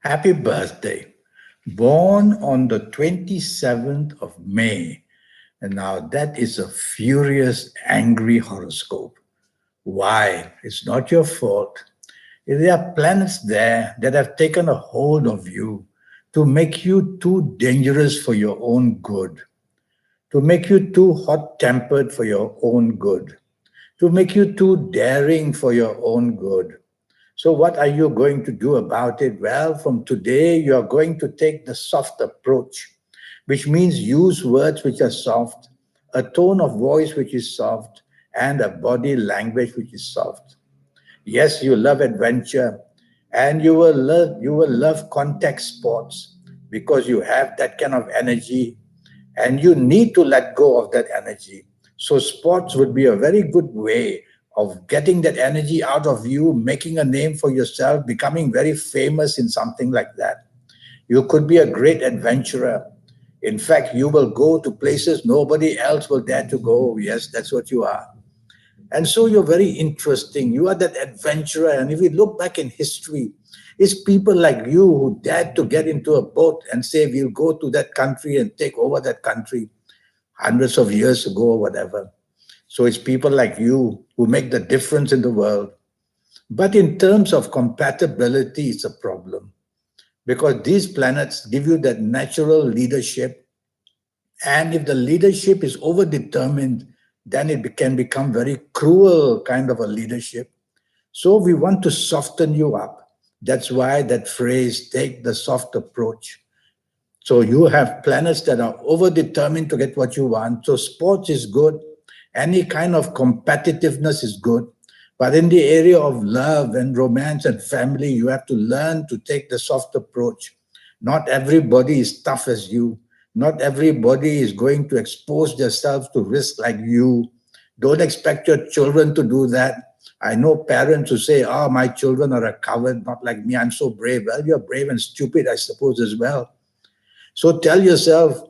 Happy birthday. Born on the 27th of May. And now that is a furious, angry horoscope. Why? It's not your fault. There are planets there that have taken a hold of you to make you too dangerous for your own good, to make you too hot tempered for your own good, to make you too daring for your own good. So, what are you going to do about it? Well, from today, you are going to take the soft approach, which means use words which are soft, a tone of voice which is soft, and a body language which is soft. Yes, you love adventure, and you will love contact sports because you have that kind of energy, and you need to let go of that energy. So sports would be a very good way of getting that energy out of you, making a name for yourself, becoming very famous in something like that. You could be a great adventurer. In fact, you will go to places nobody else will dare to go. Yes, that's what you are. And so you're very interesting. You are that adventurer. And if we look back in history, it's people like you who dared to get into a boat and say, we'll go to that country and take over that country hundreds of years ago or whatever. So it's people like you who make the difference in the world. But in terms of compatibility, it's a problem because these planets give you that natural leadership. And if the leadership is overdetermined, then it can become very cruel kind of a leadership. So we want to soften you up. That's why that phrase, take the soft approach. So you have planets that are overdetermined to get what you want. So sports is good. Any kind of competitiveness is good. But in the area of love and romance and family, you have to learn to take the soft approach. Not everybody is tough as you. Not everybody is going to expose themselves to risk like you. Don't expect your children to do that. I know parents who say, oh, my children are a coward, not like me. I'm so brave. Well, you're brave and stupid, I suppose, as well. So tell yourself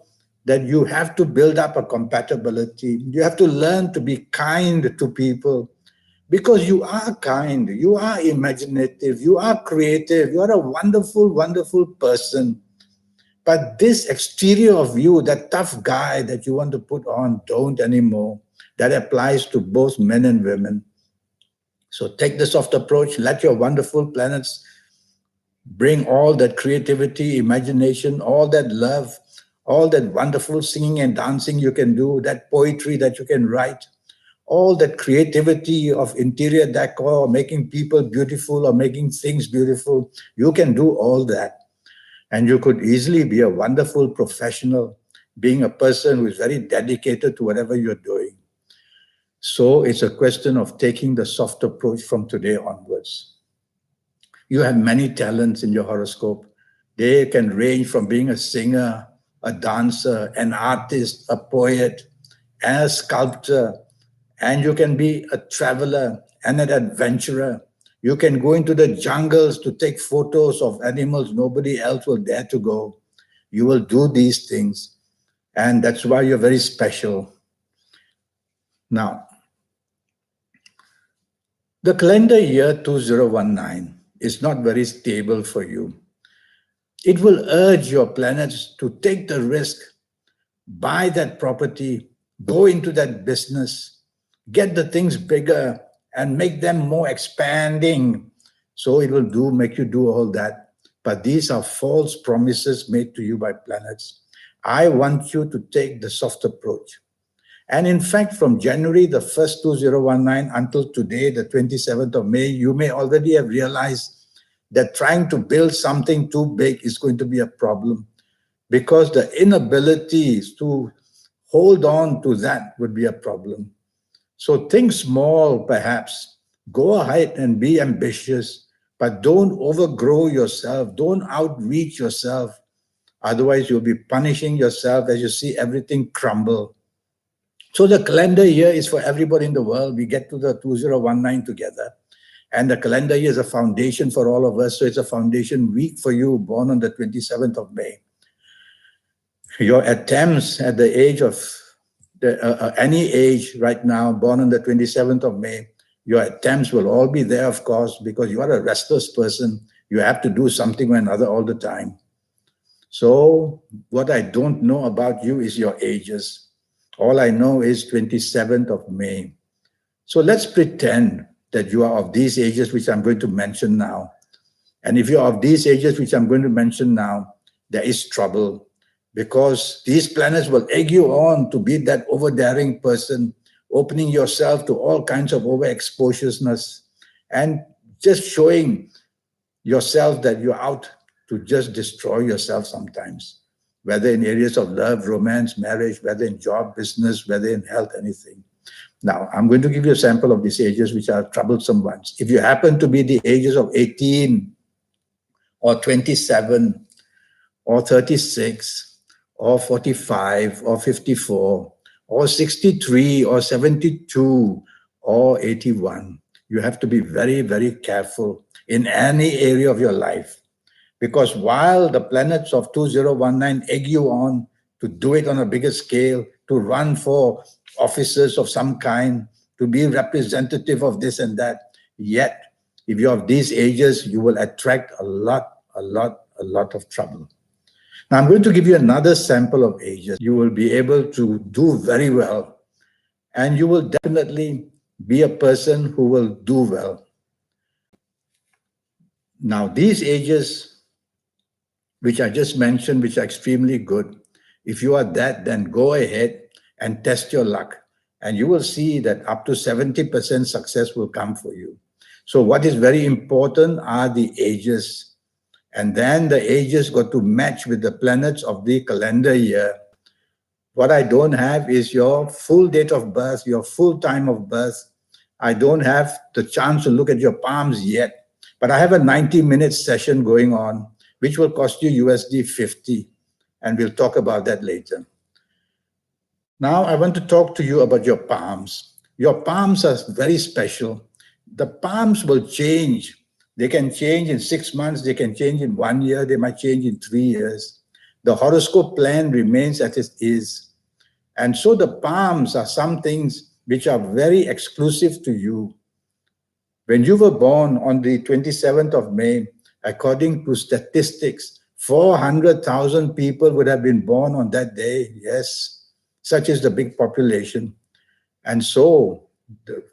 that you have to build up a compatibility. You have to learn to be kind to people because you are kind, you are imaginative, you are creative, you are a wonderful, wonderful person. But this exterior of you, that tough guy that you want to put on, don't anymore. That applies to both men and women. So take the soft approach, let your wonderful planets bring all that creativity, imagination, all that love, all that wonderful singing and dancing you can do, that poetry that you can write, all that creativity of interior decor, making people beautiful or making things beautiful. You can do all that. And you could easily be a wonderful professional, being a person who is very dedicated to whatever you're doing. So it's a question of taking the soft approach from today onwards. You have many talents in your horoscope. They can range from being a singer, a dancer, an artist, a poet, and a sculptor. And you can be a traveler and an adventurer. You can go into the jungles to take photos of animals nobody else will dare to go. You will do these things. And that's why you're very special. Now, the calendar year 2019 is not very stable for you. It will urge your planets to take the risk, buy that property, go into that business, get the things bigger and make them more expanding. So it will make you do all that. But these are false promises made to you by planets. I want you to take the soft approach. And in fact, from January the 1st, 2019 until today, the 27th of May, you may already have realized that trying to build something too big is going to be a problem because the inability to hold on to that would be a problem. So think small, perhaps. Go ahead and be ambitious, but don't overgrow yourself. Don't outreach yourself. Otherwise, you'll be punishing yourself as you see everything crumble. So the calendar year is for everybody in the world. We get to the 2019 together. And the calendar year is a foundation for all of us. So it's a foundation week for you, born on the 27th of May. Your attempts at the age of any age right now, born on the 27th of May, your attempts will all be there, of course, because you are a restless person. You have to do something or another all the time. So what I don't know about you is your ages. All I know is 27th of May. So let's pretend that you are of these ages which I'm going to mention now. And if you're of these ages which I'm going to mention now, there is trouble because these planets will egg you on to be that overdaring person, opening yourself to all kinds of overexposureness and just showing yourself that you're out to just destroy yourself sometimes, whether in areas of love, romance, marriage, whether in job, business, whether in health, anything. Now, I'm going to give you a sample of these ages which are troublesome ones. If you happen to be the ages of 18 or 27 or 36 or 45 or 54 or 63 or 72 or 81, you have to be very, very careful in any area of your life. Because while the planets of 2019 egg you on to do it on a bigger scale, to run for offices of some kind, to be representative of this and that, yet if you're of these ages, you will attract a lot of trouble. Now, I'm going to give you another sample of ages. You will be able to do very well, and you will definitely be a person who will do well. Now, these ages, which I just mentioned, which are extremely good, if you are that, then go ahead and test your luck. And you will see that up to 70% success will come for you. So, what is very important are the ages. And then the ages got to match with the planets of the calendar year. What I don't have is your full date of birth, your full time of birth. I don't have the chance to look at your palms yet. But I have a 90-minute session going on, which will cost you USD 50. And we'll talk about that later. Now, I want to talk to you about your palms. Your palms are very special. The palms will change. They can change in 6 months, they can change in 1 year, they might change in 3 years. The horoscope plan remains as it is. And so the palms are some things which are very exclusive to you. When you were born on the 27th of May, according to statistics, 400,000 people would have been born on that day. Yes, such is the big population. And so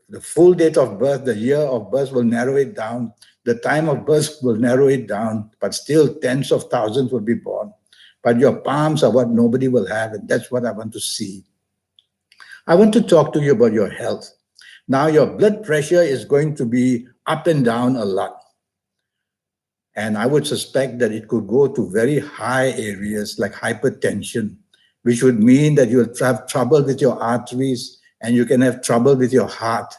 the full date of birth, the year of birth will narrow it down. The time of birth will narrow it down, but still tens of thousands will be born. But your palms are what nobody will have, and that's what I want to see. I want to talk to you about your health. Now, your blood pressure is going to be up and down a lot. And I would suspect that it could go to very high areas like hypertension, which would mean that you'll have trouble with your arteries and you can have trouble with your heart.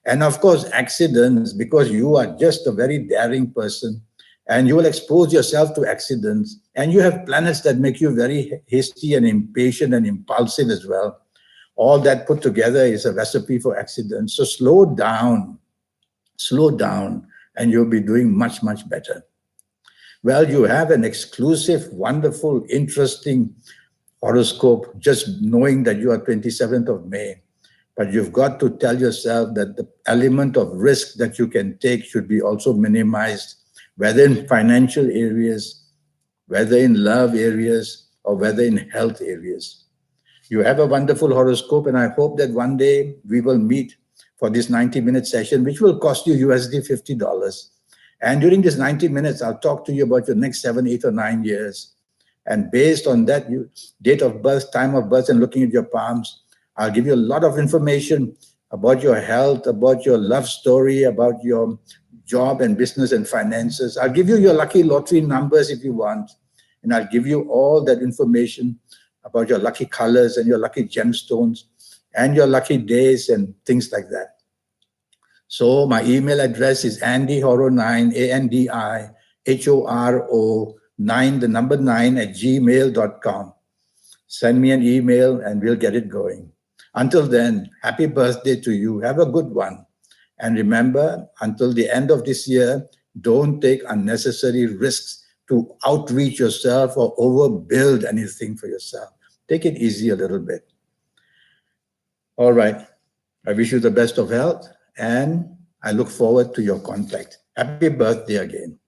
And of course, accidents, because you are just a very daring person and you will expose yourself to accidents. And you have planets that make you very hasty and impatient and impulsive as well. All that put together is a recipe for accidents. So slow down, and you'll be doing much, much better. Well, you have an exclusive, wonderful, interesting horoscope just knowing that you are 27th of May. But you've got to tell yourself that the element of risk that you can take should be also minimized, whether in financial areas, whether in love areas, or whether in health areas. You have a wonderful horoscope, and I hope that one day we will meet for this 90-minute session, which will cost you USD $50. And during this 90 minutes, I'll talk to you about your next 7, 8, or 9 years. And based on that, date of birth, time of birth, and looking at your palms, I'll give you a lot of information about your health, about your love story, about your job and business and finances. I'll give you your lucky lottery numbers if you want. And I'll give you all that information about your lucky colors and your lucky gemstones and your lucky days and things like that. So my email address is andyhoro9, ANDIHORO9, the number 9 at gmail.com. Send me an email and we'll get it going. Until then, happy birthday to you. Have a good one. And remember, until the end of this year, don't take unnecessary risks to outreach yourself or overbuild anything for yourself. Take it easy a little bit. All right. I wish you the best of health and I look forward to your contact. Happy birthday again.